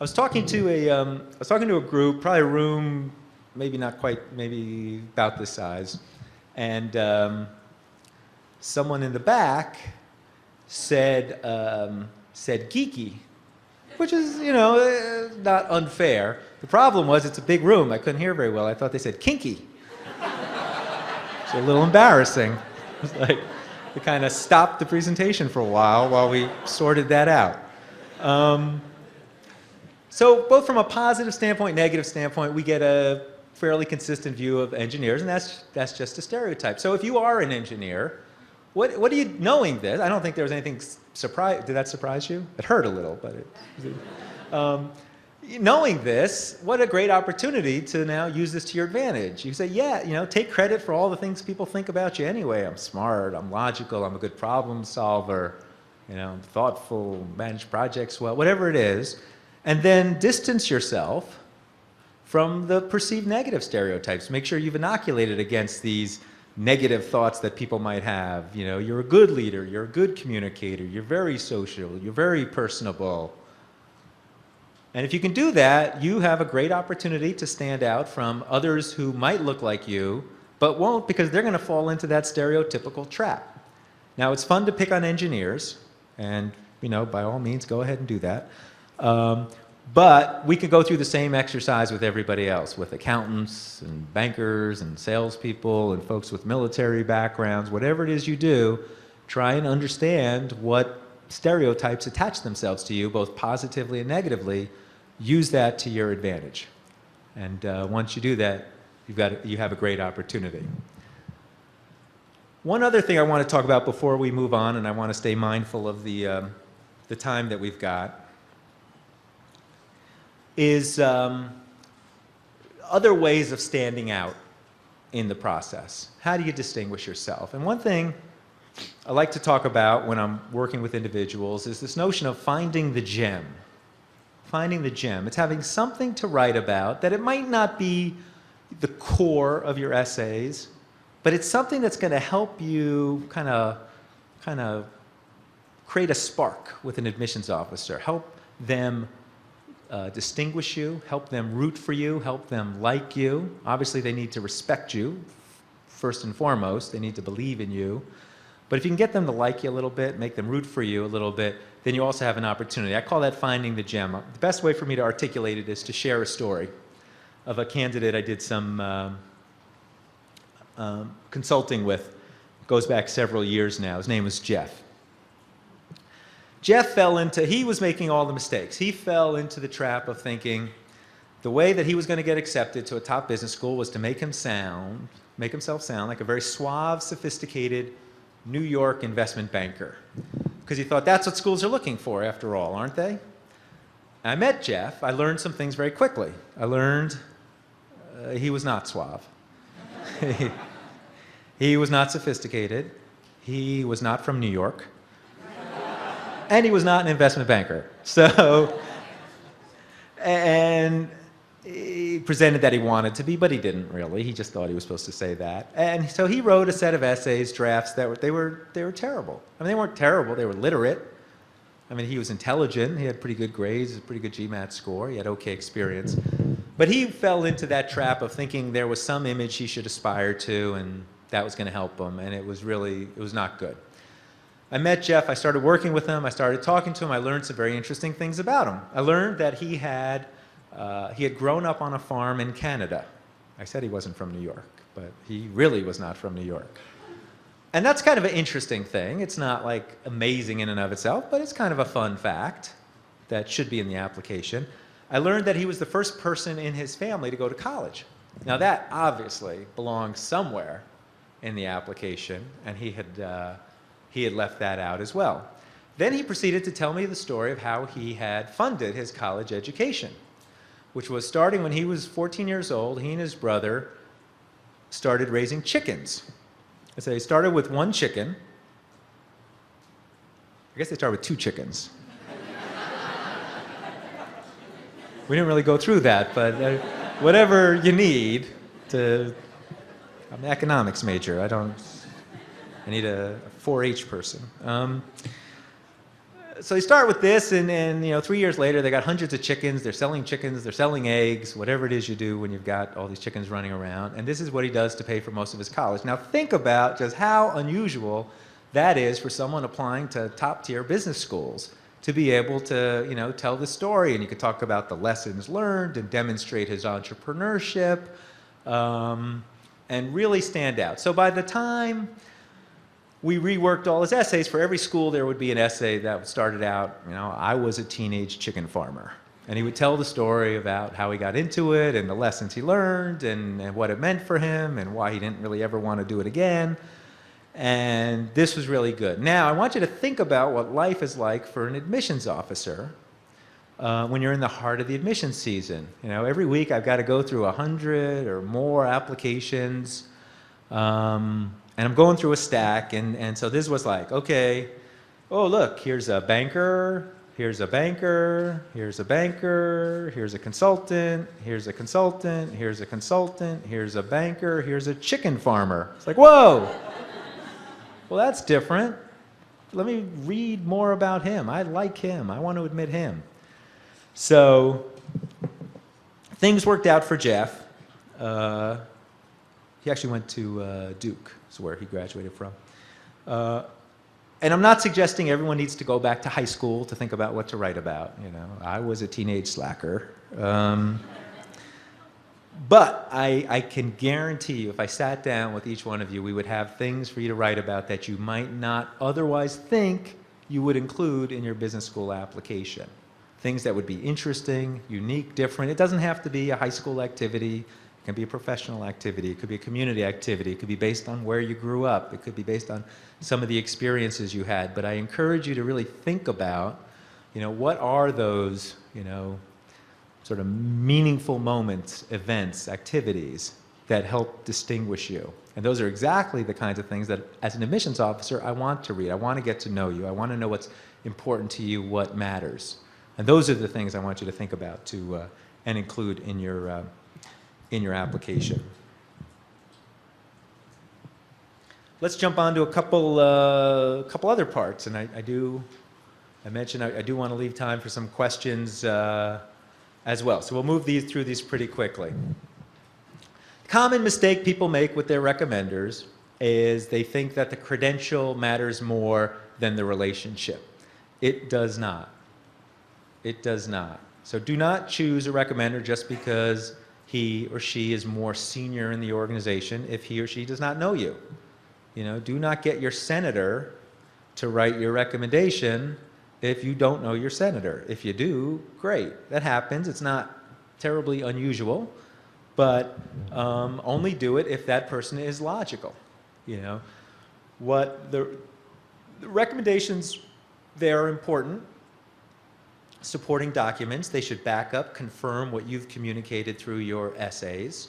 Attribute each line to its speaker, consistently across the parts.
Speaker 1: I was talking to a group, probably a room, maybe not quite, maybe about this size, and someone in the back said geeky, which is, not unfair. The problem was it's a big room. I couldn't hear very well. I thought they said kinky. It's a little embarrassing. It's like we kind of stopped the presentation for a while we sorted that out. So both from a positive standpoint, negative standpoint, we get a fairly consistent view of engineers, and that's just a stereotype. So if you are an engineer, what do you, knowing this, I don't think there was anything surprise. Did that surprise you? It hurt a little, but knowing this, what a great opportunity to now use this to your advantage. You say, yeah, take credit for all the things people think about you anyway. I'm smart, I'm logical, I'm a good problem solver, I'm thoughtful, manage projects well, whatever it is. And then distance yourself from the perceived negative stereotypes. Make sure you've inoculated against these negative thoughts that people might have. You're a good leader, you're a good communicator, you're very social, you're very personable. And if you can do that, you have a great opportunity to stand out from others who might look like you, but won't, because they're going to fall into that stereotypical trap. Now, it's fun to pick on engineers, and by all means, go ahead and do that. But we can go through the same exercise with everybody else, with accountants and bankers and salespeople and folks with military backgrounds. Whatever it is you do, try and understand what stereotypes attach themselves to you, both positively and negatively. Use that to your advantage. And once you do that, you have a great opportunity. One other thing I want to talk about before we move on, and I want to stay mindful of the time that we've got, is other ways of standing out in the process. How do you distinguish yourself? And one thing I like to talk about when I'm working with individuals is this notion of finding the gem. Finding the gem. It's having something to write about that it might not be the core of your essays, but it's something that's going to help you kind of create a spark with an admissions officer, help them distinguish you, help them root for you, help them like you. Obviously, they need to respect you, first and foremost. They need to believe in you. But if you can get them to like you a little bit, make them root for you a little bit, then you also have an opportunity. I call that finding the gem. The best way for me to articulate it is to share a story of a candidate I did some consulting with. It goes back several years now. His name was Jeff. Jeff he was making all the mistakes. He fell into the trap of thinking the way that he was going to get accepted to a top business school was to make himself sound like a very suave, sophisticated New York investment banker. Because he thought that's what schools are looking for, after all, aren't they? I met Jeff. I learned some things very quickly. I learned he was not suave. He was not sophisticated. He was not from New York. And he was not an investment banker. And he presented that he wanted to be, but he didn't really. He just thought he was supposed to say that. And so he wrote a set of essays, drafts that were terrible. I mean, they weren't terrible. They were literate. I mean, he was intelligent. He had pretty good grades, a pretty good GMAT score. He had okay experience. But he fell into that trap of thinking there was some image he should aspire to, and that was going to help him. And it was not good. I met Jeff, I started working with him, I started talking to him, I learned some very interesting things about him. I learned that he had grown up on a farm in Canada. I said he wasn't from New York, but he really was not from New York. And that's kind of an interesting thing. It's not like amazing in and of itself, but it's kind of a fun fact that should be in the application. I learned that he was the first person in his family to go to college. Now that obviously belongs somewhere in the application, and he had left that out as well. Then he proceeded to tell me the story of how he had funded his college education, which was starting when he was 14 years old. He and his brother started raising chickens. So they started with one chicken. I guess they started with two chickens. We didn't really go through that, but whatever you need to... I'm an economics major. I need a 4-H person. so they start with this, and 3 years later, they got hundreds of chickens. They're selling eggs, whatever it is you do when you've got all these chickens running around. And this is what he does to pay for most of his college. Now think about just how unusual that is for someone applying to top-tier business schools to be able to, tell the story. And you could talk about the lessons learned and demonstrate his entrepreneurship and really stand out. So by the time we reworked all his essays, for every school there would be an essay that started out, I was a teenage chicken farmer. And he would tell the story about how he got into it and the lessons he learned and what it meant for him and why he didn't really ever want to do it again. And this was really good. Now, I want you to think about what life is like for an admissions officer when you're in the heart of the admissions season. Every week I've got to go through 100 or more applications. And I'm going through a stack, and so this was like, okay, oh, look, here's a banker, here's a banker, here's a banker, here's a consultant, here's a consultant, here's a consultant, here's a banker, here's a chicken farmer. It's like, whoa, well, that's different. Let me read more about him. I like him. I want to admit him. So things worked out for Jeff. He actually went to Duke. Is where he graduated from. And I'm not suggesting everyone needs to go back to high school to think about what to write about. I was a teenage slacker. But I can guarantee you, if I sat down with each one of you, we would have things for you to write about that you might not otherwise think you would include in your business school application. Things that would be interesting, unique, different. It doesn't have to be a high school activity. It can be a professional activity. It could be a community activity. It could be based on where you grew up. It could be based on some of the experiences you had. But I encourage you to really think about, what are those, sort of meaningful moments, events, activities that help distinguish you. And those are exactly the kinds of things that, as an admissions officer, I want to read. I want to get to know you. I want to know what's important to you, what matters. And those are the things I want you to think about and include in your application. Let's jump on to a couple other parts, and I mentioned I do want to leave time for some questions as well. So we'll move through these pretty quickly. Common mistake people make with their recommenders is they think that the credential matters more than the relationship. It does not. It does not. So do not choose a recommender just because he or she is more senior in the organization if he or she does not know you. Do not get your senator to write your recommendation if you don't know your senator. If you do, great. That happens. It's not terribly unusual, but only do it if that person is logical. What the recommendations, they are important. Supporting documents, they should back up, confirm what you've communicated through your essays.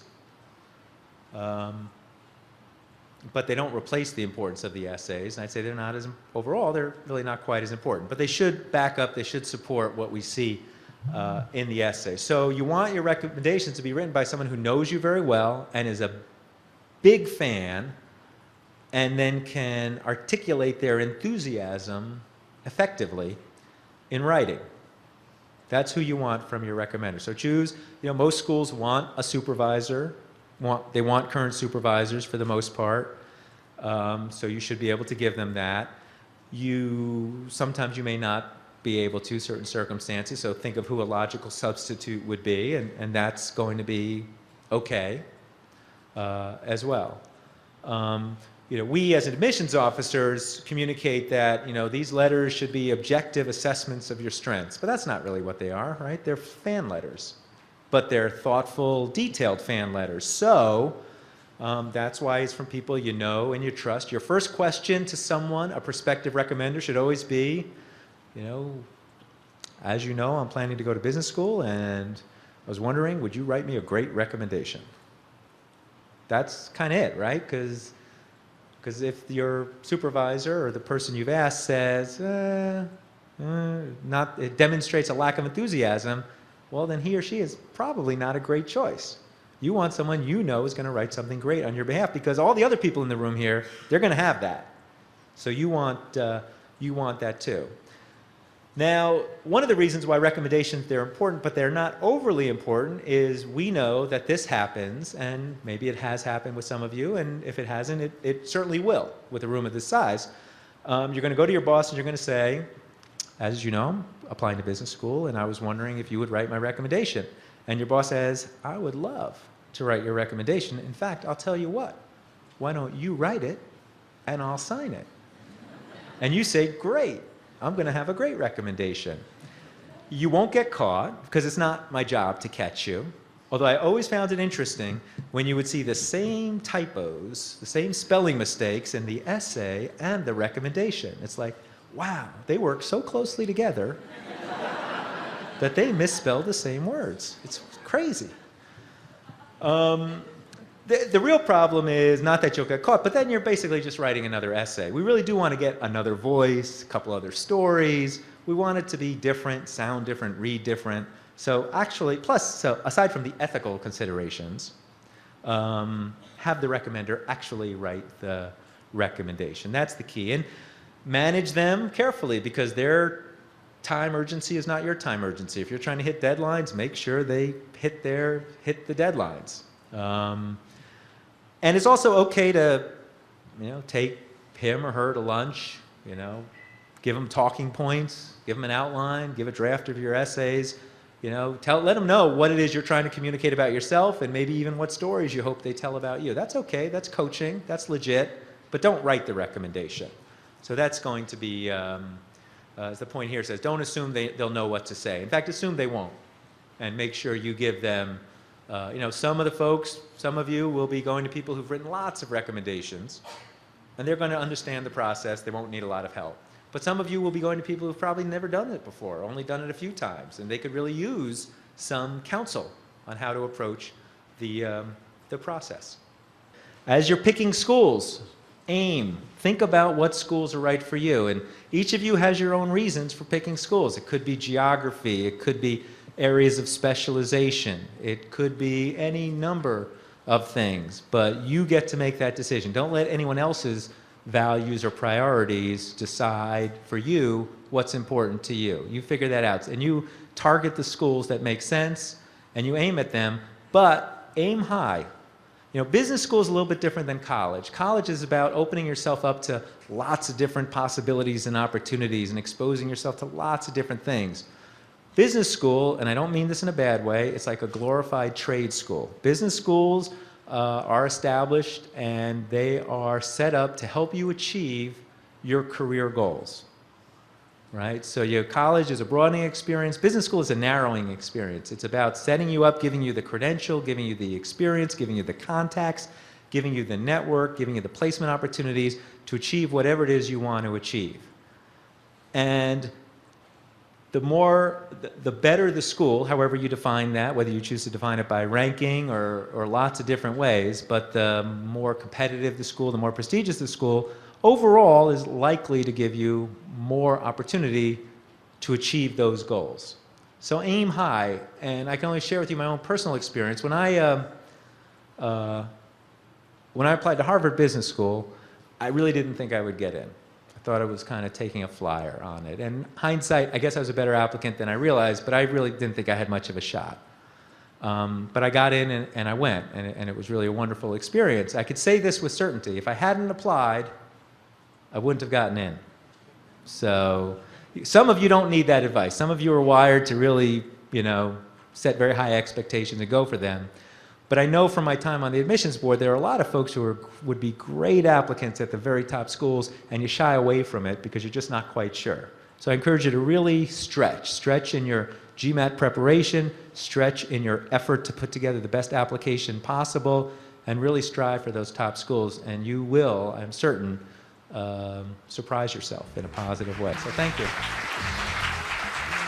Speaker 1: But they don't replace the importance of the essays. And I'd say they're not as, overall, they're really not quite as important. But they should back up, they should support what we see in the essay. So you want your recommendations to be written by someone who knows you very well and is a big fan, and then can articulate their enthusiasm effectively in writing. That's who you want from your recommender. So choose, most schools want a supervisor. They want current supervisors for the most part. So you should be able to give them that. Sometimes you may not be able to, certain circumstances, so think of who a logical substitute would be, and that's going to be okay as well. We as admissions officers communicate that, these letters should be objective assessments of your strengths, but that's not really what they are, right? They're fan letters, but they're thoughtful, detailed fan letters. So that's why it's from people you know and you trust. Your first question to someone, a prospective recommender, should always be, as you know, I'm planning to go to business school, and I was wondering, would you write me a great recommendation? That's kind of it, right? Because if your supervisor or the person you've asked says, it demonstrates a lack of enthusiasm, well, then he or she is probably not a great choice. You want someone you know is going to write something great on your behalf, because all the other people in the room here, they're going to have that. So you want that too. Now, one of the reasons why recommendations, they're important, but they're not overly important, is we know that this happens, and maybe it has happened with some of you, and if it hasn't, it certainly will with a room of this size. You're going to go to your boss and you're going to say, as you know, I'm applying to business school, and I was wondering if you would write my recommendation. And your boss says, I would love to write your recommendation. In fact, I'll tell you what, why don't you write it and I'll sign it? And you say, great. I'm going to have a great recommendation. You won't get caught because it's not my job to catch you. Although I always found it interesting when you would see the same typos, the same spelling mistakes in the essay and the recommendation. It's like, wow, they work so closely together that they misspelled the same words. It's crazy. The real problem is not that you'll get caught, but then you're basically just writing another essay. We really do want to get another voice, a couple other stories. We want it to be different, sound different, read different. So actually, so aside from the ethical considerations, have the recommender actually write the recommendation. That's the key. And manage them carefully because their time urgency is not your time urgency. If you're trying to hit deadlines, make sure they hit the deadlines. And it's also okay to, take him or her to lunch, give them talking points, give them an outline, give a draft of your essays, let them know what it is you're trying to communicate about yourself and maybe even what stories you hope they tell about you. That's okay, that's coaching, that's legit, but don't write the recommendation. So that's going to be, as the point here says, don't assume they'll know what to say. In fact, assume they won't. And make sure you give them, some of the folks, some of you will be going to people who've written lots of recommendations, and they're going to understand the process. They won't need a lot of help. But some of you will be going to people who've probably never done it before, only done it a few times, and they could really use some counsel on how to approach the process. As you're picking schools, think about what schools are right for you. And each of you has your own reasons for picking schools. It could be geography, it could be areas of specialization, it could be any number of things, but you get to make that decision. Don't let anyone else's values or priorities decide for you what's important to you. You figure that out, and you target the schools that make sense, and you aim at them, but aim high. Business school is a little bit different than college. College is about opening yourself up to lots of different possibilities and opportunities and exposing yourself to lots of different things. Business school, and I don't mean this in a bad way, it's like a glorified trade school. Business schools are established and they are set up to help you achieve your career goals, right? So your college is a broadening experience. Business school is a narrowing experience. It's about setting you up, giving you the credential, giving you the experience, giving you the contacts, giving you the network, giving you the placement opportunities to achieve whatever it is you want to achieve. And the better the school, however you define that, whether you choose to define it by ranking or lots of different ways, but the more competitive the school, the more prestigious the school, overall is likely to give you more opportunity to achieve those goals. So aim high, and I can only share with you my own personal experience. When I applied to Harvard Business School, I really didn't think I would get in. Thought I was kind of taking a flyer on it. And hindsight, I guess I was a better applicant than I realized, but I really didn't think I had much of a shot. But I got in and I went, and it was really a wonderful experience. I could say this with certainty. If I hadn't applied, I wouldn't have gotten in. So some of you don't need that advice. Some of you are wired to really, set very high expectations and go for them. But I know from my time on the admissions board, there are a lot of folks who would be great applicants at the very top schools, and you shy away from it because you're just not quite sure. So I encourage you to really stretch in your GMAT preparation, stretch in your effort to put together the best application possible, and really strive for those top schools. And you will, I'm certain, surprise yourself in a positive way. So thank you.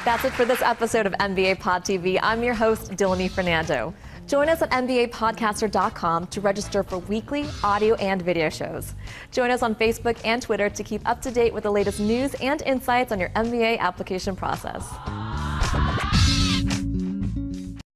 Speaker 2: That's it for this episode of MBA Pod TV. I'm your host, Dilany Fernando. Join us at MBApodcaster.com to register for weekly audio and video shows. Join us on Facebook and Twitter to keep up to date with the latest news and insights on your MBA application process.